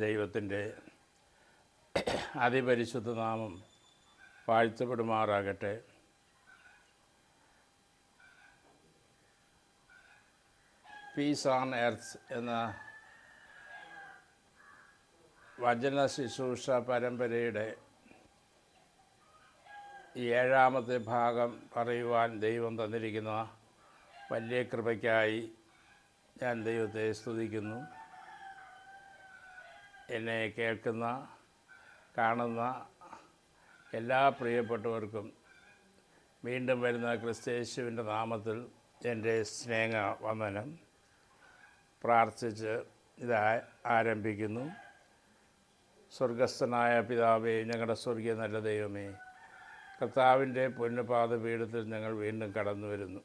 ദൈവത്തിൻ്റെ അതിപരിശുദ്ധ നാമം വാഴ്ത്തപ്പെടുമാറാകട്ടെ. പീസ് ഓൺ എർത്ത് എന്ന വചന ശുശ്രൂഷ പരമ്പരയുടെ ഈ 7ാമത്തെ ഭാഗം പറയുവാൻ ദൈവം തന്നിരിക്കുന്ന വലിയ കൃപയ്ക്കായി ഞാൻ ദൈവത്തെ സ്തുതിക്കുന്നു. എന്നെ കേൾക്കുന്ന കാണുന്ന എല്ലാ പ്രിയപ്പെട്ടവർക്കും വീണ്ടും വരുന്ന ക്രിസ്തയേശുവിൻ്റെ നാമത്തിൽ എൻ്റെ സ്നേഹ വന്ദനം പ്രാർത്ഥിച്ച് ഇത് ആരംഭിക്കുന്നു. സ്വർഗസ്ഥനായ പിതാവേ, ഞങ്ങളുടെ സ്വർഗീയ നല്ല ദൈവമേ, കർത്താവിൻ്റെ പൊന്നുപാദപീഠത്തിൽ ഞങ്ങൾ വീണ്ടും കടന്നു വരുന്നു.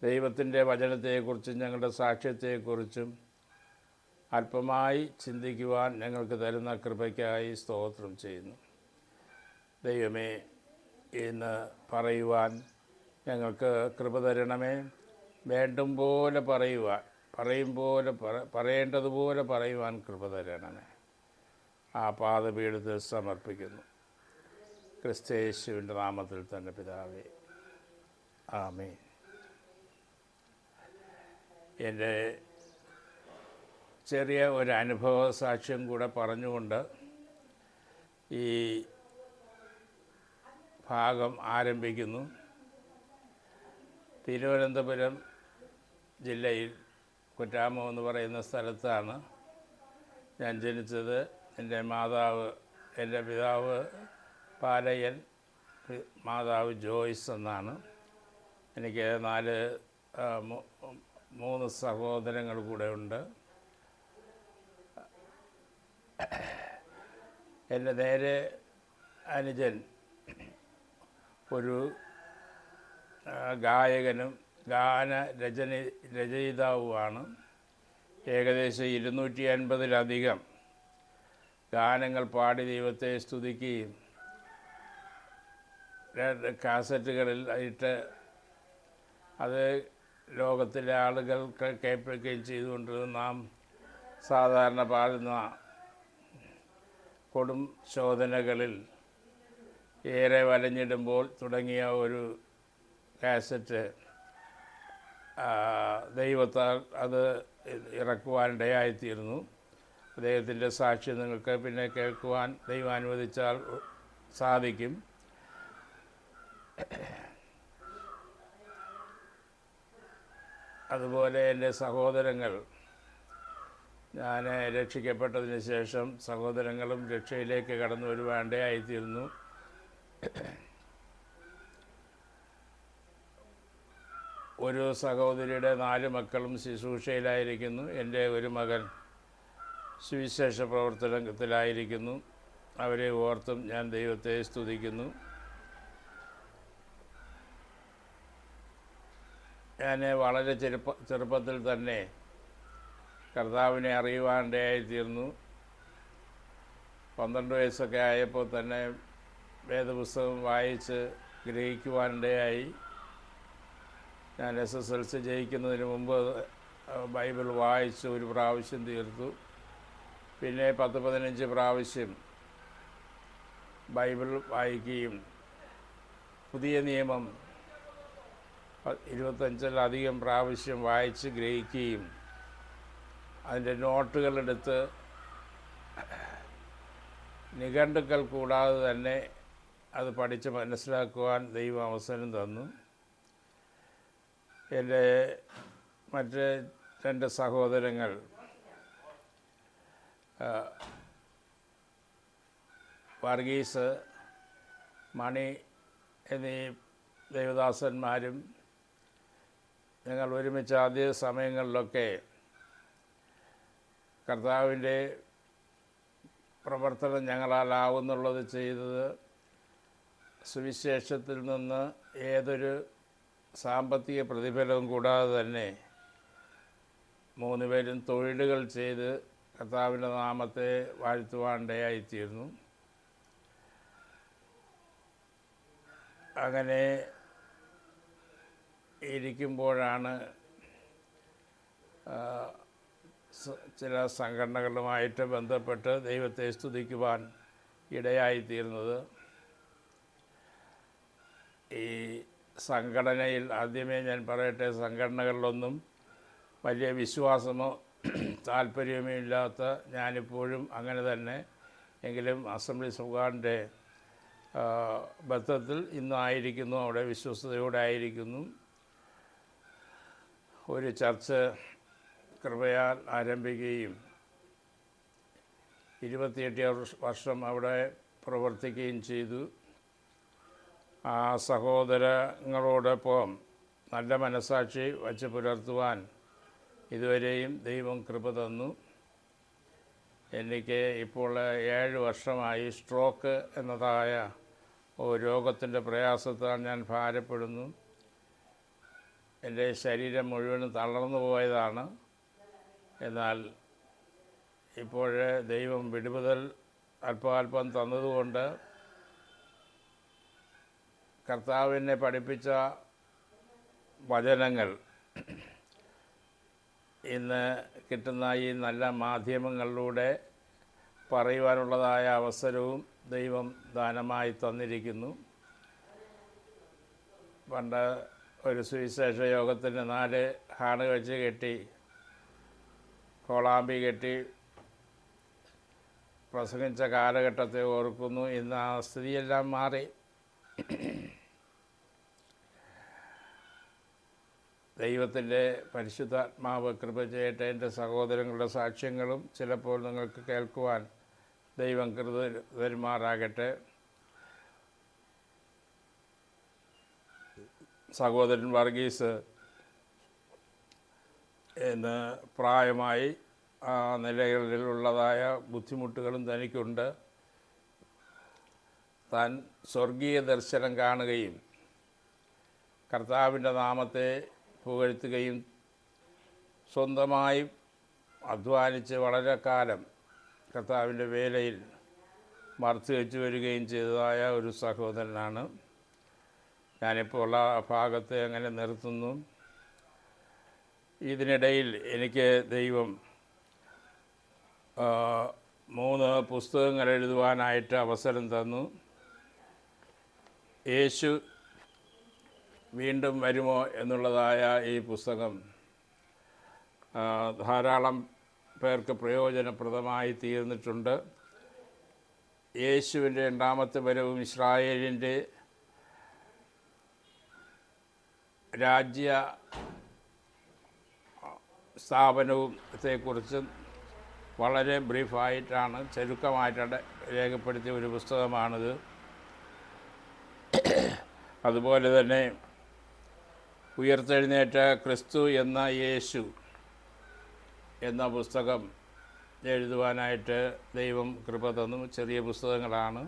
ദൈവത്തിൻ്റെ വചനത്തെക്കുറിച്ചും ഞങ്ങളുടെ സാക്ഷ്യത്തെക്കുറിച്ചും അല്പമായി ചിന്തിക്കുവാൻ ഞങ്ങൾക്ക് തരുന്ന കൃപയ്ക്കായി സ്തോത്രം ചെയ്യുന്നു. ദൈവമേ, ഇന്ന് പറയുവാൻ ഞങ്ങൾക്ക് കൃപ തരണമേ. വേണ്ടും പോലെ പറയേണ്ടതുപോലെ പറയുവാൻ കൃപ തരണമേ. ആ പാദപീഠത്തിൽ സമർപ്പിക്കുന്നു. ക്രിസ്തയേശുവിൻ്റെ നാമത്തിൽ തന്നെ പിതാവേ, ആമേൻ. എൻ്റെ ചെറിയ ഒരു അനുഭവ സാക്ഷ്യം കൂടെ പറഞ്ഞുകൊണ്ട് ഈ ഭാഗം ആരംഭിക്കുന്നു. തിരുവനന്തപുരം ജില്ലയിൽ കുറ്റാമം എന്ന് പറയുന്ന സ്ഥലത്താണ് ഞാൻ ജനിച്ചത്. എൻ്റെ പിതാവ് പാലയൻ, മാതാവ് ജോയ്സ് എന്നാണ്. എനിക്ക് 3 സഹോദരങ്ങൾ കൂടെ ഉണ്ട്. എൻ്റെ നേരെ അനുജൻ ഒരു ഗായകനും രചയിതാവുമാണ്. ഏകദേശം 250-ലധികം ഗാനങ്ങൾ പാടി ദൈവത്തെ സ്തുതിക്കുകയും കാസറ്റുകളിൽ ഇട്ട് അത് ലോകത്തിലെ ആളുകൾക്ക് കേൾപ്പിക്കുകയും ചെയ്തുകൊണ്ടിരുന്ന നാം സാധാരണ പാടുന്ന കൊടും ശോധനകളിൽ ഏറെ വലഞ്ഞിടുമ്പോൾ തുടങ്ങിയ ഒരു കാസറ്റ് ദൈവത്താൽ അത് ഇറക്കുവാനിടയായിത്തീർന്നു. അദ്ദേഹത്തിൻ്റെ സാക്ഷ്യം നിങ്ങൾക്ക് പിന്നെ കേൾക്കുവാൻ ദൈവം അനുവദിച്ചാൽ സാധിക്കും. അതുപോലെ എൻ്റെ സഹോദരങ്ങൾ, ഞാൻ രക്ഷിക്കപ്പെട്ടതിന് ശേഷം സഹോദരങ്ങളും രക്ഷയിലേക്ക് കടന്നു വരുവാനിടയായിത്തീർന്നു. ഒരു സഹോദരിയുടെ 4 മക്കളും ശുശ്രൂഷയിലായിരിക്കുന്നു. എൻ്റെ ഒരു മകൻ സുവിശേഷ പ്രവർത്തനത്തിലായിരിക്കുന്നു. അവരെ ഓർത്തും ഞാൻ ദൈവത്തെ സ്തുതിക്കുന്നു. ഞാൻ വളരെ ചെറുപ്പത്തിൽ തന്നെ കർത്താവിനെ അറിയുവാനിടയായിത്തീർന്നു. 12 വയസ്സൊക്കെ ആയപ്പോൾ തന്നെ വേദപുസ്തകം വായിച്ച് ഗ്രഹിക്കുവാനിടയായി. ഞാൻ SSLC ജയിക്കുന്നതിന് മുമ്പ് ബൈബിൾ വായിച്ച് ഒരു പ്രാവശ്യം തീർത്തു. പിന്നെ 10-15 പ്രാവശ്യം ബൈബിൾ വായിക്കുകയും പുതിയ നിയമം 25-ലധികം പ്രാവശ്യം വായിച്ച് ഗ്രഹിക്കുകയും അതിൻ്റെ നോട്ടുകളെടുത്ത് നിഘണ്ടുക്കൾ കൂടാതെ തന്നെ അത് പഠിച്ച് മനസ്സിലാക്കുവാൻ ദൈവം അവസരം തന്നു. എൻ്റെ മറ്റ് 2 സഹോദരങ്ങൾ വർഗീസ്, മണി എന്നീ ദേവദാസന്മാരും ഞങ്ങൾ ഒരുമിച്ച് ആദ്യ സമയങ്ങളിലൊക്കെ കർത്താവിൻ്റെ പ്രവർത്തനം ഞങ്ങളാലാവുന്നുള്ളത് ചെയ്തത് സുവിശേഷത്തിൽ നിന്ന് ഏതൊരു സാമ്പത്തിക പ്രതിഫലവും കൂടാതെ തന്നെ 3 പേരും തൊഴിലുകൾ ചെയ്ത് കർത്താവിൻ്റെ നാമത്തെ വാഴ്ത്തുവാനിടയായിത്തീർന്നു. അങ്ങനെ ഇരിക്കുമ്പോഴാണ് ചില സംഘടനകളുമായിട്ട് ബന്ധപ്പെട്ട് ദൈവത്തെ സ്തുതിക്കുവാൻ ഇടയായിത്തീരുന്നത്. ഈ സംഘടനയിൽ ആദ്യമേ ഞാൻ പറയട്ടെ, സംഘടനകളിലൊന്നും വലിയ വിശ്വാസമോ താല്പര്യമോ ഇല്ലാത്ത ഞാനിപ്പോഴും അങ്ങനെ തന്നെ, എങ്കിലും അസംബ്ലീസ് ഓഫ് ഗോഡിൻ്റെ ബന്ധത്തിൽ ഇന്നായിരിക്കുന്നു, അവിടെ വിശ്വസ്തയോടെ ആയിരിക്കുന്നു. ഒരു ചർച്ച് കൃപയാൽ ആരംഭിക്കുകയും 28 വർഷം അവിടെ പ്രവർത്തിക്കുകയും ചെയ്തു. ആ സഹോദരങ്ങളോടൊപ്പം നല്ല മനസ്സാക്ഷി വച്ച് പുലർത്തുവാൻ ഇതുവരെയും ദൈവം കൃപ തന്നു. എനിക്ക് ഇപ്പോൾ 7 വർഷമായി സ്ട്രോക്ക് എന്നതായ രോഗത്തിൻ്റെ പ്രയാസത്താൽ ഞാൻ ഭാരപ്പെടുന്നു. എൻ്റെ ശരീരം മുഴുവനും തളർന്നു പോയതാണ്. എന്നാൽ ഇപ്പോൾ ദൈവം വിടുതൽ അല്പാൽപ്പം തന്നതുകൊണ്ട് കർത്താവിനെ പഠിപ്പിച്ച വചനങ്ങൾ ഇന്ന് കിട്ടുന്ന ഈ നല്ല മാധ്യമങ്ങളിലൂടെ പറയുവാനുള്ളതായ അവസരവും ദൈവം ദാനമായി തന്നിരിക്കുന്നു. പണ്ട് ഒരു സുവിശേഷ യോഗത്തിന് 4 ഹാണ് വെച്ച് കെട്ടി, കോളാമ്പി കെട്ടി പ്രസംഗിച്ച കാലഘട്ടത്തെ ഓർക്കുന്നു. ഇന്ന് ആ സ്ഥിതിയെല്ലാം മാറി. ദൈവത്തിൻ്റെ പരിശുദ്ധാത്മാവ് കൃപ ചെയ്യട്ടെ. എൻ്റെ സഹോദരങ്ങളുടെ സാക്ഷ്യങ്ങളും ചിലപ്പോൾ നിങ്ങൾക്ക് കേൾക്കുവാൻ ദൈവം കൃപ തരുമാറാകട്ടെ. സഹോദരൻ വർഗീസ് ഇന്ന് പ്രായമായി ആ നിലകളിലുള്ളതായ ബുദ്ധിമുട്ടുകളും തനിക്കുണ്ട്. താൻ സ്വർഗീയ ദർശനം കാണുകയും കർത്താവിൻ്റെ നാമത്തെ പുകഴ്ത്തുകയും സ്വന്തമായി അധ്വാനിച്ച് വളരെ കാലം കർത്താവിൻ്റെ വേലയിൽ വർദ്ധിച്ചു വരികയും ചെയ്തതായ ഒരു സഹോദരനാണ്. ഞാനിപ്പോൾ ആ ഭാഗത്തെ അങ്ങനെ നിർത്തുന്നു. ഇതിനിടയിൽ എനിക്ക് ദൈവം 3 പുസ്തകങ്ങൾ എഴുതുവാനായിട്ട് അവസരം തന്നു. യേശു വീണ്ടും വരുമോ എന്നുള്ളതായ ഈ പുസ്തകം ധാരാളം പേർക്ക് പ്രയോജനപ്രദമായി തീർന്നിട്ടുണ്ട്. യേശുവിൻ്റെ 2ാമത്തെ വരവും ഇസ്രായേലിൻ്റെ രാജ്യ സ്ഥാപനത്തെക്കുറിച്ച് വളരെ ബ്രീഫായിട്ടാണ്, ചുരുക്കമായിട്ടാണ് രേഖപ്പെടുത്തിയ ഒരു പുസ്തകമാണിത്. അതുപോലെ തന്നെ ഉയർത്തെഴുന്നേറ്റ ക്രിസ്തു എന്ന യേശു എന്ന പുസ്തകം എഴുതുവാനായിട്ട് ദൈവം കൃപ തന്നു. ചെറിയ പുസ്തകങ്ങളാണ്.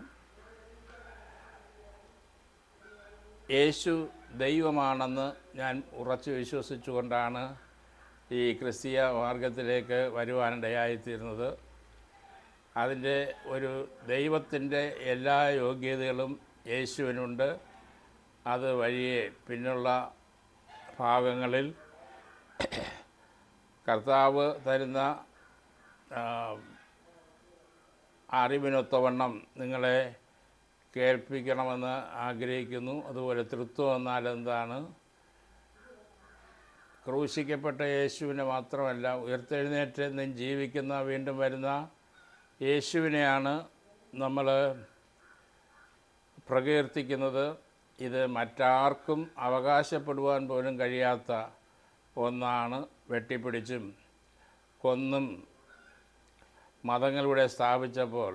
യേശു ദൈവമാണെന്ന് ഞാൻ ഉറച്ചു വിശ്വസിച്ചുകൊണ്ടാണ് ഈ ക്രിസ്തീയ മാർഗത്തിലേക്ക് വരുവാനിടയായിത്തീരുന്നത്. അതിൻ്റെ ഒരു ദൈവത്തിൻ്റെ എല്ലാ യോഗ്യതകളും യേശുവിനുണ്ട്. അത് വഴിയെ പിന്നുള്ള ഭാഗങ്ങളിൽ കർത്താവ് തരുന്ന അറിവിനൊത്തവണ്ണം നിങ്ങളെ കേൾപ്പിക്കണമെന്ന് ആഗ്രഹിക്കുന്നു. അതുപോലെ തൃത്വം എന്നാൽ എന്താണ്? ക്രൂശിക്കപ്പെട്ട യേശുവിനെ മാത്രമല്ല, ഉയർത്തെഴുന്നേറ്റ് നിന്നും ജീവിക്കുന്ന വീണ്ടും വരുന്ന യേശുവിനെയാണ് നമ്മൾ പ്രകീർത്തിക്കുന്നത്. ഇത് മറ്റാർക്കും അവകാശപ്പെടുവാൻ പോലും കഴിയാത്ത ഒന്നാണ്. വെട്ടിപ്പിടിച്ചും കൊന്നും മതങ്ങളിലൂടെ സ്ഥാപിച്ചപ്പോൾ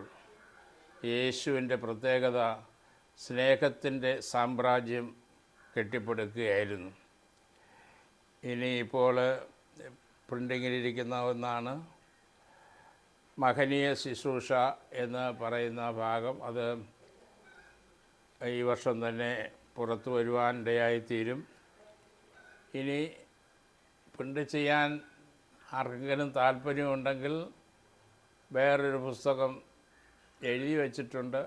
യേശുവിൻ്റെ പ്രത്യേകത സ്നേഹത്തിൻ്റെ സാമ്രാജ്യം കെട്ടിപ്പടുക്കുകയായിരുന്നു. ഇനിയിപ്പോൾ പ്രിൻറ്റിങ്ങിലിരിക്കുന്ന ഒന്നാണ് മഹനീയ ശുശ്രൂഷ എന്ന് പറയുന്ന ഭാഗം. അത് ഈ വർഷം തന്നെ പുറത്തു വരുവാൻ ഇടയായിത്തീരും. ഇനി പ്രിൻ്റ് ചെയ്യാൻ ആർക്കെങ്കിലും താല്പര്യമുണ്ടെങ്കിൽ വേറൊരു പുസ്തകം എഴുതി വച്ചിട്ടുണ്ട്.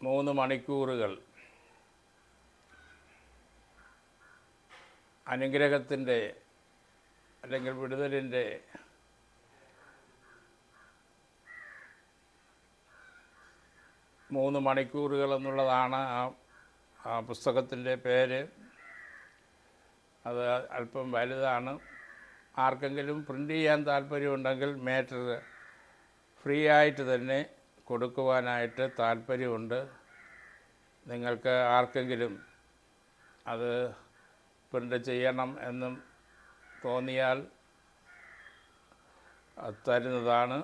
മൂന്ന് മണിക്കൂറുകൾ അനുഗ്രഹത്തിൻ്റെ അല്ലെങ്കിൽ വിടുതലിൻ്റെ മൂന്ന് മണിക്കൂറുകൾ എന്നുള്ളതാണ് ആ പുസ്തകത്തിൻ്റെ പേര്. അത് അല്പം വലുതാണ്. ആർക്കെങ്കിലും പ്രിൻ്റ് ചെയ്യാൻ താല്പര്യമുണ്ടെങ്കിൽ മാറ്റർ ഫ്രീ ആയിട്ട് തന്നെ കൊടുക്കുവാനായിട്ട് താല്പര്യമുണ്ട്. നിങ്ങൾക്ക് ആർക്കെങ്കിലും അത് പ്രിൻ്റ് ചെയ്യണം എന്നും തോന്നിയാൽ തരുന്നതാണ്,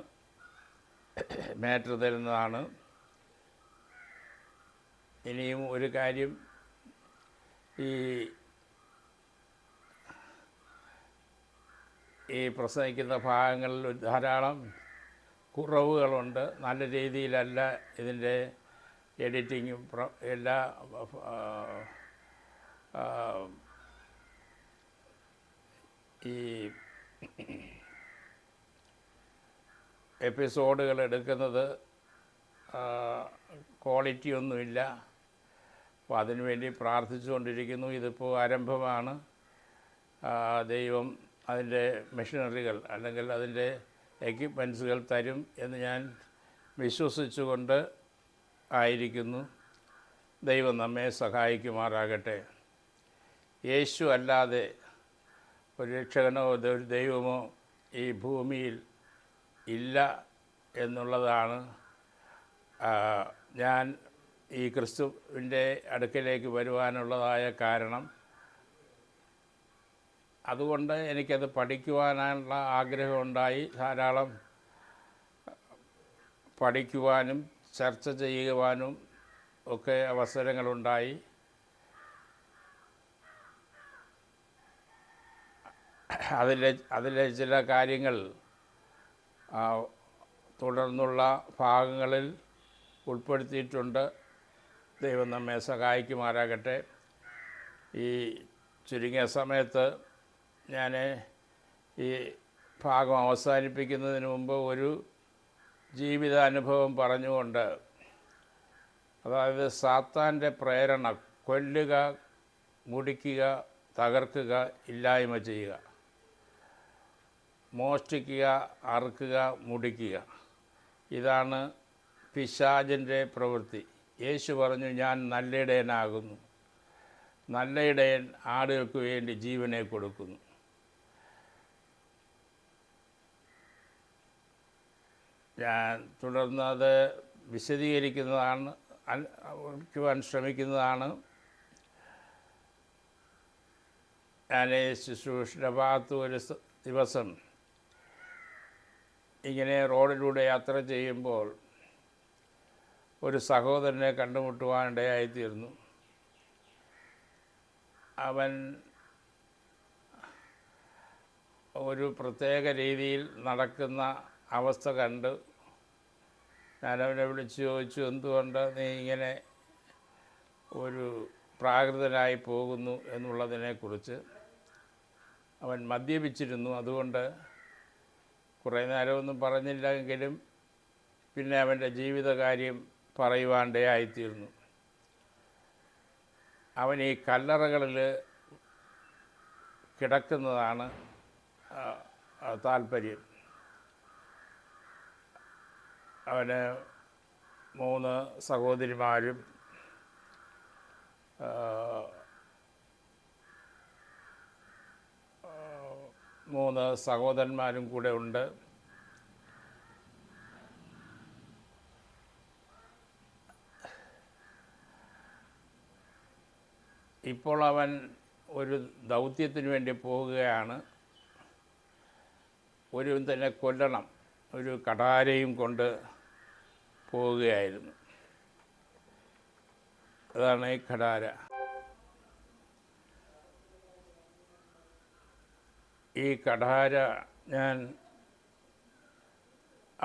മാറ്റർ തരുന്നതാണ്. ഇനിയും ഒരു കാര്യം, ഈ പ്രസംഗിക്കുന്ന ഭാഗങ്ങളിൽ ധാരാളം കുറവുകളുണ്ട്. നല്ല രീതിയിലല്ല ഇതിൻ്റെ എഡിറ്റിങ്ങും എല്ലാ ഈ എപ്പിസോഡുകൾ എടുക്കുന്നത് ക്വാളിറ്റി ഒന്നുമില്ല. അപ്പോൾ അതിനുവേണ്ടി പ്രാർത്ഥിച്ചുകൊണ്ടിരിക്കുന്നു. ഇതിപ്പോൾ ആരംഭമാണ്. ദൈവം അതിൻ്റെ മെഷീനറികൾ അല്ലെങ്കിൽ അതിൻ്റെ എക്യുപ്മെൻസുകൾ തരും എന്ന് ഞാൻ വിശ്വസിച്ചുകൊണ്ട് ആയിരിക്കുന്നു. ദൈവം നമ്മെ സഹായിക്കുമാറാകട്ടെ. യേശു അല്ലാതെ ഒരു രക്ഷകനോ ഒരു ദൈവമോ ഈ ഭൂമിയിൽ ഇല്ല എന്നുള്ളതാണ് ഞാൻ ഈ ക്രിസ്തുവിൻ്റെ അടുക്കലേക്ക് വരുവാനുള്ളതായ കാരണം. അതുകൊണ്ട് എനിക്കത് പഠിക്കുവാനുള്ള ആഗ്രഹമുണ്ടായി. ധാരാളം പഠിക്കുവാനും ചർച്ച ചെയ്യുവാനും ഒക്കെ അവസരങ്ങളുണ്ടായി. അതിലെ ചില കാര്യങ്ങൾ തുടർന്നുള്ള ഭാഗങ്ങളിൽ ഉൾപ്പെടുത്തിയിട്ടുണ്ട്. ദൈവം നമ്മെ സഹായിക്കുമാറാകട്ടെ. ഈ ചുരുങ്ങിയ സമയത്ത് ഞാൻ ഈ ഭാഗം അവസാനിപ്പിക്കുന്നതിന് മുമ്പ് ഒരു ജീവിതാനുഭവം പറഞ്ഞുകൊണ്ട്, അതായത് സാത്താൻ്റെ പ്രേരണ കൊല്ലുക, മുടിക്കുക, തകർക്കുക, ഇല്ലായ്മ ചെയ്യുക, മോഷ്ടിക്കുക, അറുക്കുക, മുടിക്കുക, ഇതാണ് പിശാചിൻ്റെ പ്രവൃത്തി. യേശു പറഞ്ഞു, ഞാൻ നല്ല ഇടയനാകുന്നു, നല്ല ഇടയൻ ആടുകൾക്ക് വേണ്ടി ജീവനെ കൊടുക്കുന്നു. ഞാൻ തുടർന്ന് അത് വിശദീകരിക്കുന്നതാണ്, ശ്രമിക്കുന്നതാണ്. ഞാൻ ശുശ്രൂഷയുടെ ഭാഗത്ത് ഒരു ദിവസം ഇങ്ങനെ റോഡിലൂടെ യാത്ര ചെയ്യുമ്പോൾ ഒരു സഹോദരനെ കണ്ടുമുട്ടുവാനിടയായിത്തീർന്നു. അവൻ ഒരു പ്രത്യേക രീതിയിൽ നടക്കുന്ന അവസ്ഥ കണ്ട് ഞാനവനെ വിളിച്ച് ചോദിച്ചു, എന്തുകൊണ്ട് നീ ഇങ്ങനെ ഒരു പ്രാകൃതനായി പോകുന്നു എന്നുള്ളതിനെക്കുറിച്ച്. അവൻ മദ്യപിച്ചിരുന്നു. അതുകൊണ്ട് കുറേ നേരമൊന്നും പറഞ്ഞില്ല. എങ്കിലും പിന്നെ അവൻ്റെ ജീവിതകാര്യം പറയുവാനിടയായിത്തീർന്നു. അവൻ ഈ കല്ലറകളിൽ കിടക്കുന്നതാണ് താല്പര്യം. അവന് 3 സഹോദരിമാരും 3 സഹോദരന്മാരും കൂടെ ഉണ്ട്. ഇപ്പോൾ അവൻ ഒരു ദൗത്യത്തിന് വേണ്ടി പോവുകയാണ്. ഒരു തന്നെ കൊല്ലണം, ഒരു കഠാരയും കൊണ്ട് പോവുകയായിരുന്നു. അതാണ് ഈ കഠാര. ഈ കഠാര ഞാൻ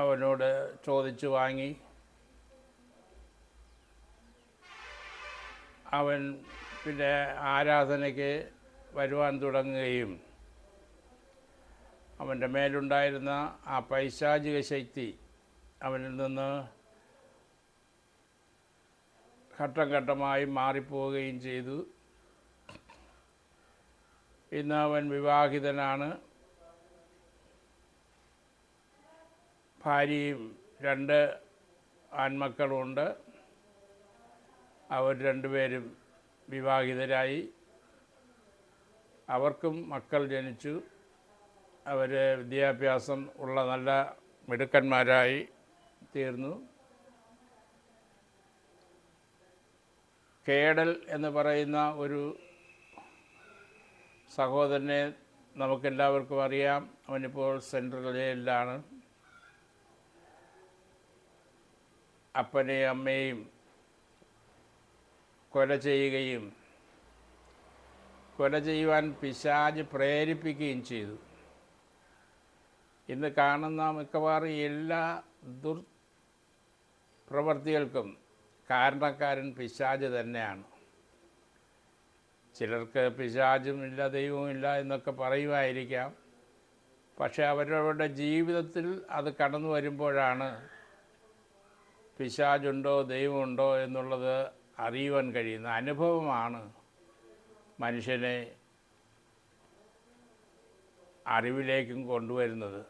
അവനോട് ചോദിച്ചു വാങ്ങി. അവൻ പിന്നെ ആരാധനയ്ക്ക് വരുവാൻ തുടങ്ങുകയും അവൻ്റെ മേലുണ്ടായിരുന്ന ആ പൈശാചിക ശക്തി അവനിൽ നിന്ന് ഘട്ടം ഘട്ടമായി മാറിപ്പോവുകയും ചെയ്തു. ഇന്ന് അവൻ വിവാഹിതനാണ്. ഭാര്യയും 2 ആൺമക്കളുമുണ്ട്. അവർ രണ്ടുപേരും വിവാഹിതരായി. അവർക്കും മക്കൾ ജനിച്ചു. അവർ വിദ്യാഭ്യാസം ഉള്ള നല്ല മിടുക്കന്മാരായി തീർന്നു. കേഡൽ എന്ന് പറയുന്ന ഒരു സഹോദരനെ നമുക്കെല്ലാവർക്കും അറിയാം. അവനിപ്പോൾ സെൻട്രൽ ജയിലിലാണ്. അപ്പനെയും അമ്മയും കൊല ചെയ്യുവാൻ പിശാച് പ്രേരിപ്പിക്കുകയും ചെയ്തു. ഇന്ന് കാണുന്ന മിക്കവാറും എല്ലാ ദുർപ്രവർത്തികൾക്കും കാരണക്കാരൻ പിശാച് തന്നെയാണ്. ചിലർക്ക് പിശാചും ഇല്ല ദൈവവും ഇല്ല എന്നൊക്കെ പറയുമായിരിക്കാം. പക്ഷേ അവരവരുടെ ജീവിതത്തിൽ അത് കടന്നു വരുമ്പോഴാണ് പിശാചുണ്ടോ ദൈവമുണ്ടോ എന്നുള്ളത് അറിയുവാൻ കഴിയുന്ന അനുഭവമാണ് മനുഷ്യനെ അറിവിലേക്കും കൊണ്ടുവരുന്നത്.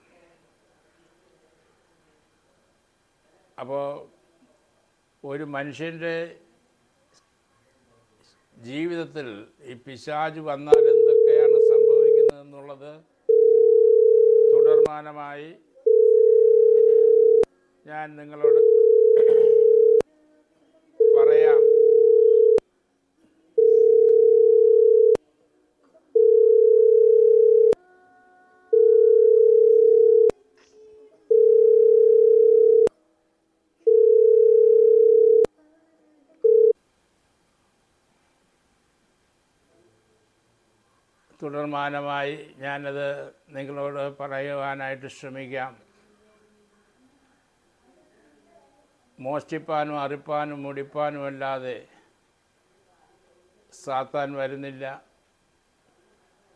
അപ്പോൾ ഒരു മനുഷ്യൻ്റെ ജീവിതത്തിൽ ഈ പിശാച് വന്നാൽ എന്തൊക്കെയാണ് സംഭവിക്കുന്നതെന്നുള്ളത് തുടർമാനമായി ഞാൻ നിങ്ങളോട് പറയാം. തുടർമാനമായി ഞാനത് നിങ്ങളോട് പറയുവാനായിട്ട് ശ്രമിക്കാം. മോഷ്ടിപ്പാനും അറുപ്പാനും മുടിപ്പാനുമല്ലാതെ സാത്താൻ വരുന്നില്ല.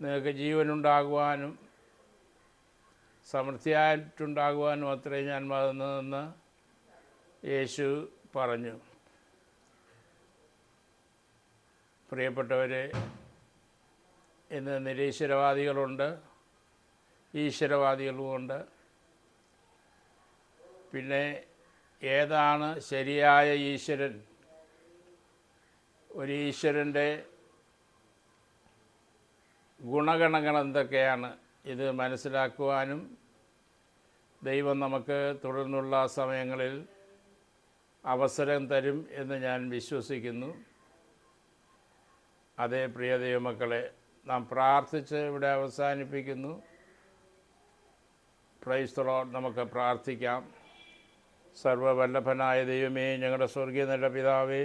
നിങ്ങൾക്ക് ജീവനുണ്ടാകുവാനും സമൃദ്ധിയായിട്ടുണ്ടാകുവാനും അത്രയും ഞാൻ വന്നതെന്ന് യേശു പറഞ്ഞു. പ്രിയപ്പെട്ടവരെ, ഇന്ന് നിരീശ്വരവാദികളുണ്ട്, ഈശ്വരവാദികളുമുണ്ട്. പിന്നെ ഏതാണ് ശരിയായ ഈശ്വരൻ? ഒരു ഈശ്വരൻ്റെ ഗുണഗണങ്ങൾ എന്തൊക്കെയാണ്? ഇത് മനസ്സിലാക്കുവാനും ദൈവം നമുക്ക് തുടർന്നുള്ള സമയങ്ങളിൽ അവസരം തരും എന്ന് ഞാൻ വിശ്വസിക്കുന്നു. അതേ പ്രിയ ദൈവമക്കളെ, നാം പ്രാർത്ഥിച്ച് ഇവിടെ അവസാനിപ്പിക്കുന്നു. Praise the Lord. നമുക്ക് പ്രാർത്ഥിക്കാം. സർവ്വവല്ലഭനായ ദൈവമേ, ഞങ്ങളുടെ സ്വർഗീയ നല്ല പിതാവേ,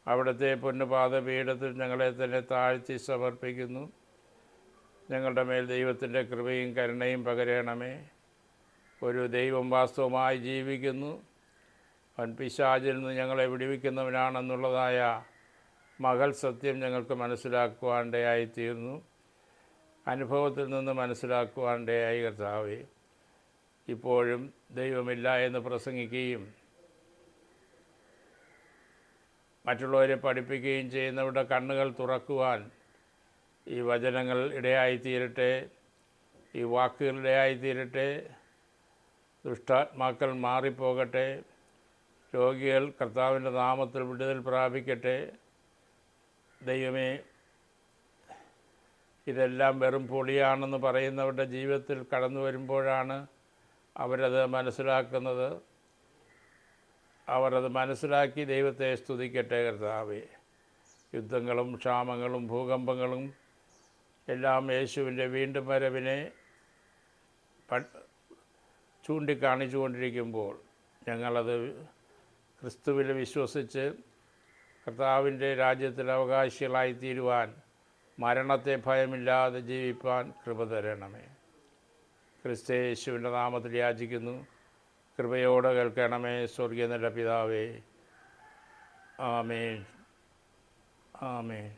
അവിടുത്തെ പൊന്നുപാദപീഠത്തിൽ ഞങ്ങളെ തന്നെ താഴ്ത്തി സമർപ്പിക്കുന്നു. ഞങ്ങളുടെ മേൽ ദൈവത്തിൻ്റെ കൃപയും കരുണയും പകരണമേ. ഒരു ദൈവം വാസ്തവമായി ജീവിക്കുന്നു, അവൻ പിശാചിൽ നിന്ന് ഞങ്ങളെ വിടുവിക്കുന്നവനാണെന്നുള്ളതായ മകൾ സത്യം ഞങ്ങൾക്ക് മനസ്സിലാക്കുവാനിടയായിത്തീർന്നു. അനുഭവത്തിൽ നിന്ന് മനസ്സിലാക്കുവാനിടയായി കർത്താവേ. ഇപ്പോഴും ദൈവമില്ല എന്ന് പ്രസംഗിക്കുകയും മറ്റുള്ളവരെ പഠിപ്പിക്കുകയും ചെയ്യുന്നവരുടെ കണ്ണുകൾ തുറക്കുവാൻ ഈ വചനങ്ങൾ ഇടയായിത്തീരട്ടെ, ഈ വാക്കുകൾ ഇടയായിത്തീരട്ടെ. ദുഷ്ടാത്മാക്കൾ മാറിപ്പോകട്ടെ, രോഗികൾ കർത്താവിൻ്റെ നാമത്തിൽ വിടുതൽ പ്രാപിക്കട്ടെ. ദൈവമേ, ഇതെല്ലാം വെറും പൊളിയാണെന്ന് പറയുന്നവരുടെ ജീവിതത്തിൽ കടന്നു വരുമ്പോഴാണ് അവരത് മനസ്സിലാക്കുന്നത്. അവരത് മനസ്സിലാക്കി ദൈവത്തെ സ്തുതിക്കട്ടെ കർത്താവേ. യുദ്ധങ്ങളും ക്ഷാമങ്ങളും ഭൂകമ്പങ്ങളും എല്ലാം യേശുവിൻ്റെ വീണ്ടും വരവിനെ ചൂണ്ടിക്കാണിച്ചുകൊണ്ടിരിക്കുമ്പോൾ ഞങ്ങളത് ക്രിസ്തുവിൽ വിശ്വസിച്ച് കർത്താവിൻ്റെ രാജ്യത്തിൽ അവകാശികളായിത്തീരുവാൻ, മരണത്തെ ഭയമില്ലാതെ ജീവിപ്പാൻ കൃപ തരണമേ. ക്രിസ്തു യേശുവിൻ്റെ നാമത്തിൽ യാചിക്കുന്നു. കൃപയോടെ കേൾക്കണമേ സ്വർഗീയ നല്ല പിതാവേ. ആമേൻ, ആമേൻ.